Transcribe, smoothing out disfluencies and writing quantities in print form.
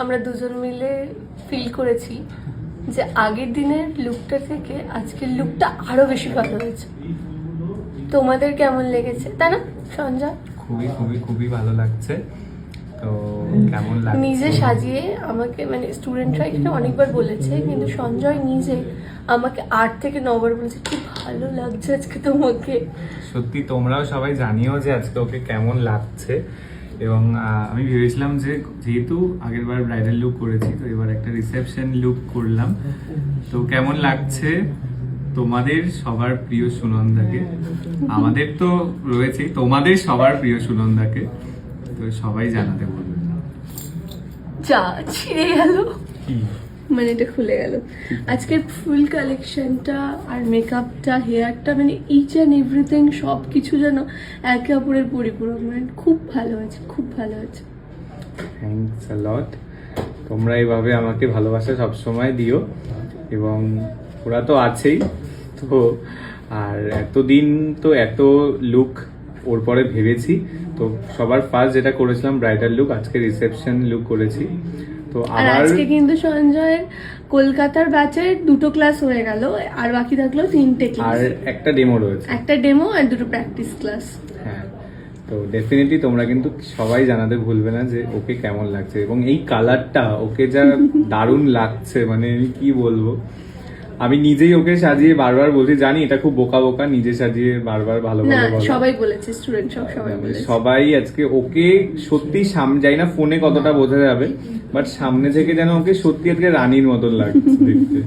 আমরা দুজন মিলে ফিল করেছি যে আগের দিনের লুকটা থেকে আজকের লুকটা আরো বেশি ভালো হয়েছে। তোমাদের কেমন লেগেছে তাই না সঞ্জয়? খুবই খুবই খুবই ভালো লাগছে। তো কেমন লাগছে? নিজে সাজিয়ে আমাকে মানে স্টুডেন্টরা এখানে অনেকবার বলেছে, কিন্তু সঞ্জয় নিজে আমাকে 8 থেকে 9 বার বলেছে কি ভালো লাগছে আজকে তোমাকে। সত্যি তোমরাও সবাই জানিও যে আজকে ওকে কেমন লাগছে। এবং আমি ভেবেছিলাম যে যেহেতু আগের বার ব্রাইডাল লুক করেছি, তো এবার একটা রিসেপশন লুক করলাম। তো কেমন লাগছে তোমাদের সবার প্রিয় সুনন্দাকে, আমাদের তো রয়েছে, তোমাদের সবার প্রিয় সুনন্দাকে তো সবাই জানাতে বলবেন। যা ছিঁড়ে গেল, কি মানে এটা খুলে গেল। আজকের ফুল কালেকশনটা আর মেকআপটা, হেয়ারটা, মানে ইচ অ্যান্ড এভরিথিং সব কিছু যেন একে অপরের পরিপূরক, মানে খুব ভালো হয়েছে, খুব ভালো হয়েছে। থ্যাঙ্কস আ লট। তোমরা এইভাবে আমাকে ভালোবাসা সবসময় দিও, এবং ওরা তো আছেই। তো আর এতদিন তো এত লুক ওর পরে ভেবেছি, তো সবার ফার্স্ট যেটা করেছিলাম ব্রাইডাল লুক, আজকে রিসেপশন লুক করেছি। তো আর আবার আজকে কিন্তু সঞ্জয়ের কলকাতার ব্যাচের 2টো ক্লাস হয়ে গেল, আর বাকি থাকলো 3টে আর ক্লাস, একটা ডেমো রয়েছে, একটা ডেমো আর 2টো প্র্যাকটিস ক্লাস। হ্যাঁ। তো ডেফিনেটলি তোমরা কিন্তু সবাই জানাতে ভুলবে না যে ওকে কেমন লাগছে, এবং এই কালারটা ওকে যা দারুণ লাগছে, মানে আমি কি বলবো। আমি নিজেই ওকে সাজিয়ে বারবার বলছি, জানি এটা খুব বোকা বোকা, নিজে সাজিয়ে বারবার ভালো না ভালো বলা। সবাই বলেছে, স্টুডেন্ট সবাই বলেছে। সবাই আজকে ওকে সত্যি সামনে, যাই না ফোনে কতটা বোঝা যাবে, বাট সামনে থেকে যেন ওকে সত্যি আজকে রানীর মতন লাগছে দেখতে।